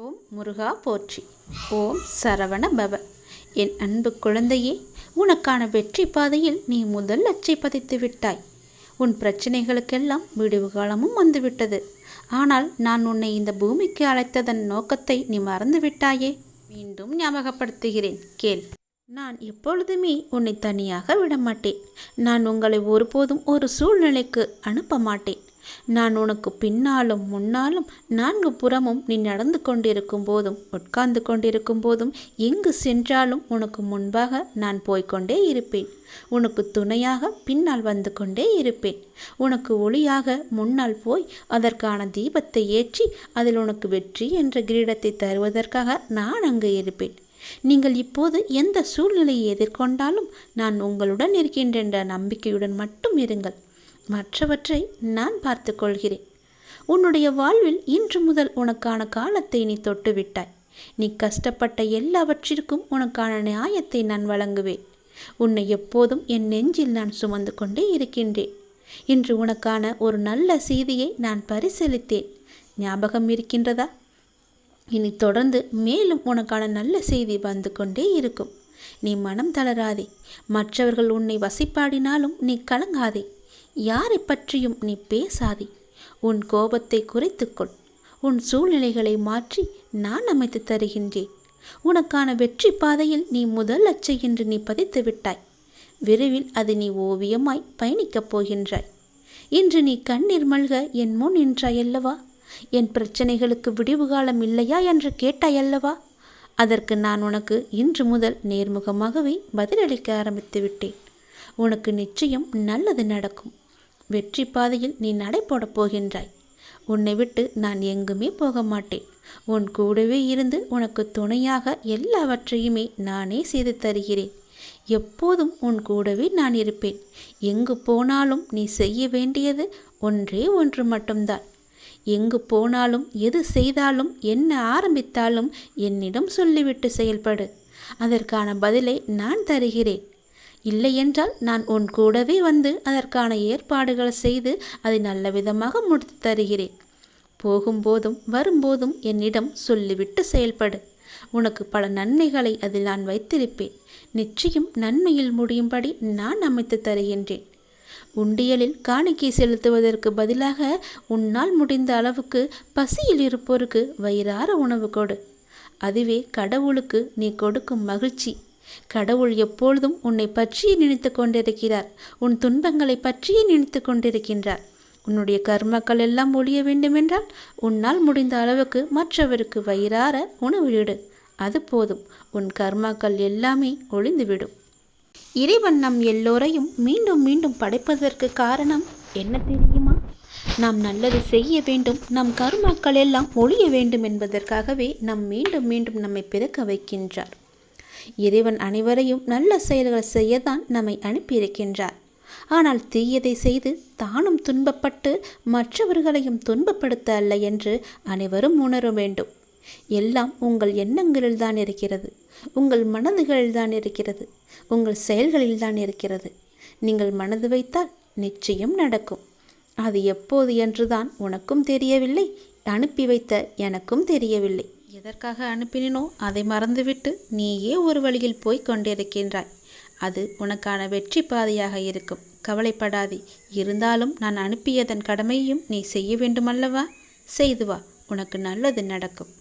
ஓம் முருகா போற்றி. ஓம் சரவண பவ. என் அன்பு குழந்தையே, உனக்கான வெற்றி பாதையில் நீ முதல் அச்சை பதித்து விட்டாய். உன் பிரச்சனைகளுக்கெல்லாம் விடுவு காலமும் வந்துவிட்டது. ஆனால் நான் உன்னை இந்த பூமிக்கு அழைத்ததன் நோக்கத்தை நீ மறந்து விட்டாயே. மீண்டும் ஞாபகப்படுத்துகிறேன், கேள். நான் எப்பொழுதுமே உன்னை தனியாக விடமாட்டேன். நான் உங்களை ஒருபோதும் ஒரு சூழ்நிலைக்கு அனுப்ப மாட்டேன். நான் உனக்கு பின்னாலும் முன்னாலும் நான்கு புறமும் நீ நடந்து கொண்டிருக்கும் போதும் உட்கார்ந்து கொண்டிருக்கும் போதும் எங்கு சென்றாலும் உனக்கு முன்பாக நான் போய்கொண்டே இருப்பேன். உனக்கு துணையாக பின்னால் வந்து கொண்டே இருப்பேன். உனக்கு ஒளியாக முன்னால் போய் அதற்கான தீபத்தை ஏற்றி அதில் உனக்கு வெற்றி என்ற கிரீடத்தை தருவதற்காக நான் அங்கு இருப்பேன். நீங்கள் இப்போது எந்த சூழ்நிலையை எதிர்கொண்டாலும் நான் உங்களுடன் இருக்கின்ற என்ற நம்பிக்கையுடன் மட்டும் இருங்கள். மற்றவற்றை நான் பார்த்து கொள்கிறேன். உன்னுடைய வாழ்வில் இன்று முதல் உனக்கான காலத்தை நீ தொட்டுவிட்டாய். நீ கஷ்டப்பட்ட எல்லாவற்றிற்கும் உனக்கான நியாயத்தை நான் வழங்குவேன். உன்னை எப்போதும் என் நெஞ்சில் நான் சுமந்து கொண்டே இருக்கின்றேன். இன்று உனக்கான ஒரு நல்ல செய்தியை நான் பரிசீலித்தேன். ஞாபகம் இருக்கின்றதா? இனி தொடர்ந்து மேலும் உனக்கான நல்ல செய்தி வந்து கொண்டே இருக்கும். நீ மனம் தளராதே. மற்றவர்கள் உன்னை வசிப்பாடினாலும் நீ கலங்காதே. யாரை பற்றியும் நீ பேசாதே. உன் கோபத்தை குறைத்துக்கொள். உன் சூழ்நிலைகளை மாற்றி நான் அமைத்து தருகின்றேன். உனக்கான வெற்றி பாதையில் நீ முதல் அச்சை என்று நீ பதித்து விட்டாய். விரைவில் அது நீ ஓவியமாய் பயணிக்கப் போகின்றாய். இன்று நீ கண்ணீர் மல்க என் முன் நின்றாயல்லவா? என் பிரச்சனைகளுக்கு விடிவு காலம் இல்லையா என்று கேட்டாயல்லவா? அதற்கு நான் உனக்கு இன்று முதல் நேர்முகமாகவே பதிலளிக்க ஆரம்பித்து விட்டேன். உனக்கு நிச்சயம் நல்லது நடக்கும். வெற்றி பாதையில் நீ நடைபோடப் போகின்றாய். உன்னை விட்டு நான் எங்குமே போக மாட்டேன். உன் கூடவே இருந்து உனக்கு துணையாக எல்லாவற்றையுமே நானே செய்து தருகிறேன். எப்போதும் உன் கூடவே நான் இருப்பேன். எங்கு போனாலும் நீ செய்ய வேண்டியது ஒன்றே ஒன்று மட்டும்தான். எங்கு போனாலும் எது செய்தாலும் என்ன ஆரம்பித்தாலும் என்னிடம் சொல்லிவிட்டு செயல்படு. அதற்கான பதிலை நான் தருகிறேன். இல்லையென்றால் நான் உன் கூடவே வந்து அதற்கான ஏற்பாடுகள் செய்து அதை நல்ல விதமாக முடித்து தருகிறேன். போகும்போதும் வரும்போதும் என்னிடம் சொல்லிவிட்டு செயல்படு. உனக்கு பல நன்மைகளை அதில் நான் வைத்திருப்பேன். நிச்சயம் நன்மையில் முடியும்படி நான் அமைத்து தருகின்றேன். உண்டியலில் காணிக்கை செலுத்துவதற்கு பதிலாக உன்னால் முடிந்த அளவுக்கு பசியில் இருப்போருக்கு வயிறார உணவு கொடு. அதுவே கடவுளுக்கு நீ கொடுக்கும் மகிழ்ச்சி. கடவுள் எப்பொழுதும் உன்னை பற்றியே நினைத்து கொண்டிருக்கிறார். உன் துன்பங்களை பற்றியே நினைத்து கொண்டிருக்கின்றார். உன்னுடைய கர்மக்கள் எல்லாம் ஒழிய வேண்டுமென்றால் உன்னால் முடிந்த அளவுக்கு மற்றவருக்கு வயிறார உணவு இடு. அது போதும். உன் கர்மாக்கள் எல்லாமே ஒழிந்துவிடும். இறைவன் நம் எல்லோரையும் மீண்டும் மீண்டும் படைப்பதற்கு காரணம் என்ன தெரியுமா? நாம் நல்லது செய்ய வேண்டும், நம் கர்மாக்கள் எல்லாம் ஒழிய வேண்டும் என்பதற்காகவே நாம் மீண்டும் மீண்டும் நம்மை பிறக்க வைக்கின்றார். இறைவன் அனைவரையும் நல்ல செயல்கள் செய்யத்தான் நம்மை அனுப்பியிருக்கின்றார். ஆனால் தீயதை செய்து தானும் துன்பப்பட்டு மற்றவர்களையும் துன்பப்படுத்த அல்ல என்று அனைவரும் உணர வேண்டும். எல்லாம் உங்கள் எண்ணங்களில் தான் இருக்கிறது. உங்கள் மனதுகளில் தான் இருக்கிறது. உங்கள் செயல்களில் தான் இருக்கிறது. நீங்கள் மனது வைத்தால் நிச்சயம் நடக்கும். அது எப்போது என்றுதான் உனக்கும் தெரியவில்லை, அனுப்பி வைத்த எனக்கும் தெரியவில்லை. எதற்காக அனுப்பினோ அதை மறந்துவிட்டு நீயே ஒரு வழியில் போய் கொண்டிருக்கின்றாய். அது உனக்கான வெற்றி பாதையாக இருக்கும். கவலைப்படாதே. இருந்தாலும் நான் அனுப்பியதன் கடமையும் நீ செய்ய வேண்டுமல்லவா? செய்து வா. உனக்கு நல்லது நடக்கும்.